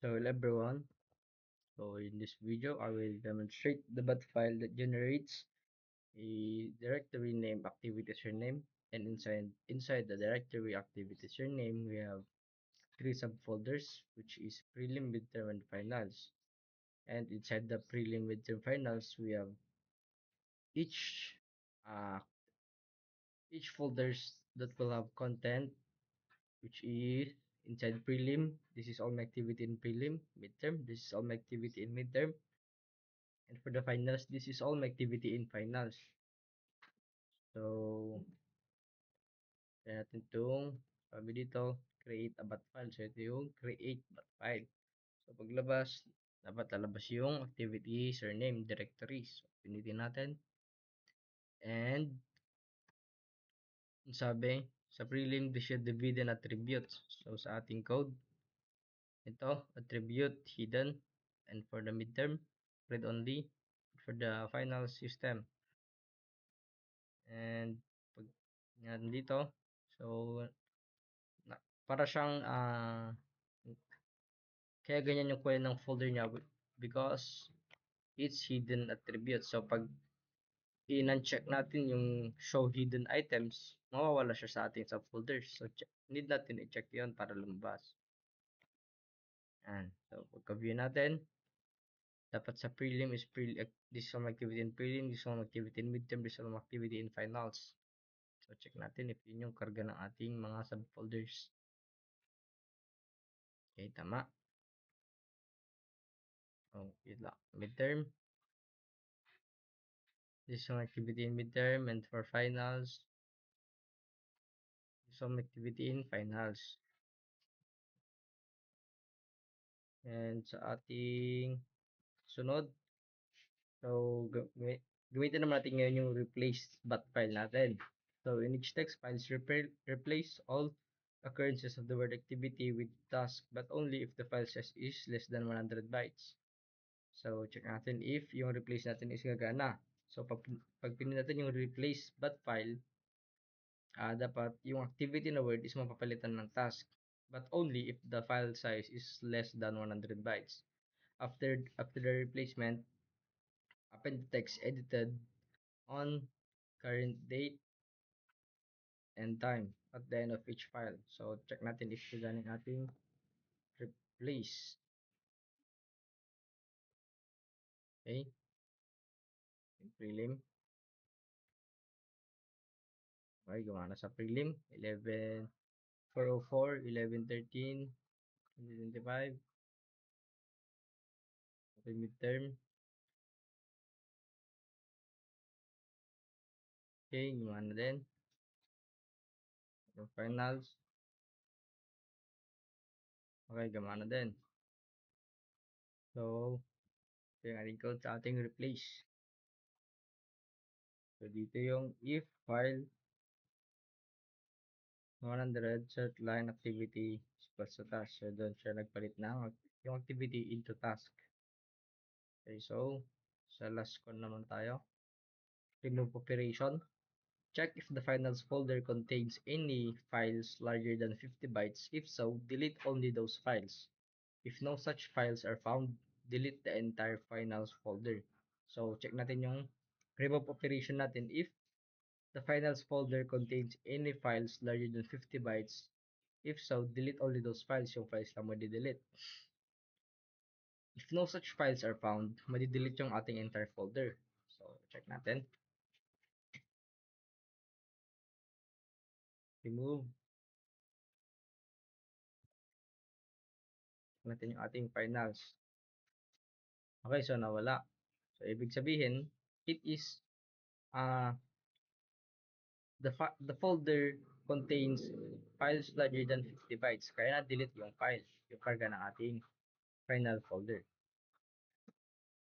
So hello everyone. So in this video, I will demonstrate the bat file that generates a directory name activity surname, and inside the directory activity surname, we have three subfolders, which is prelim, midterm, and finals. And inside the prelim, midterm, finals, we have each uh, each folders that will have content, which is inside prelim. This is all my activity in prelim. Midterm. This is all my activity in midterm. And for the finals, this is all my activity in finals. So, try natin itong, sabi dito, create a bat file. So, ito yung create bat file. So, paglabas, dapat lalabas yung activity surname directory. So, pinitin natin. And, sabi, sa prelim, this should divide in attributes. So, sa ating code, ito, attribute hidden. And for the midterm, read only. For the final system. And, pag yan dito, so, para siyang kaya ganyan yung kulay ng folder niya because it's hidden attribute. So pag in-uncheck natin yung show hidden items, mawawala siya sa ating subfolder. So need natin i-check yon para lumabas. Yan. So pagka-view natin, dapat sa prelim is this is activity in prelim, this is activity in midterm, this is activity in finals. So check natin if yun yung karga ng ating mga subfolders. Okay, tama. Oh, yun lang. Midterm. This is activity in midterm, and for finals, some activity in finals. And sa ating sunod, so gamitin naman natin ngayon yung replace bat file natin. So in each text files, replace all occurrences of the word activity with task, but only if the file size is less than 100 bytes. So check natin if yung replace natin is gagana. So pag pinin natin yung replace bat file, dapat yung activity na word is mapapalitan ng task, but only if the file size is less than 100 bytes. After the replacement, append the text edited on current date and time at the end of each file. So check natin if galing ating replace. Okay, prelim. Okay, gumana sa prelim. 11:404, 11:13, 2025. Okay, midterm. Okay, gumana din. Yung finals. Okay, gumana din. So, ito yung ating code sa ating replace. So, dito yung if file 100 set line activity equals to task. So, doon siya nagpalit ng yung activity into task. Okay, so, sa last one naman tayo. Remove operation. Check if the finals folder contains any files larger than 50 bytes. If so, delete only those files. If no such files are found, delete the entire finals folder. So, check natin yung remove operation natin. If the finals folder contains any files larger than 50 bytes, if so, delete only those files. Yung files lang madi-delete. If no such files are found, madi-delete yung ating entire folder. So, check natin. Remove natin yung ating finals. Okay, so nawala. So, ibig sabihin, it is the folder contains files larger than 50 bytes. Kaya na-delete yung file, yung karga ng ating final folder.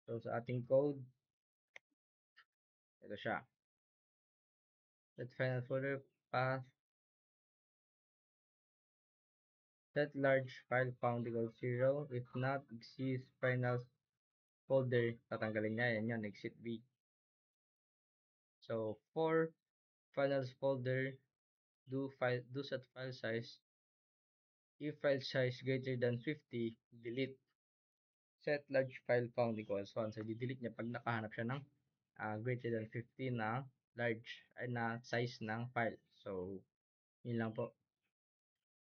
So, sa ating code, ito siya. That final folder path, that large file found equals 0. If not, exists final folder, tatanggalin niya. Yan yun, exit B. So, for finals folder, do set file size. If file size greater than 50, delete. set large file found equals 1. So, di-delete niya pag nakahanap siya ng greater than 50 na large ay na size ng file. So, yun lang po.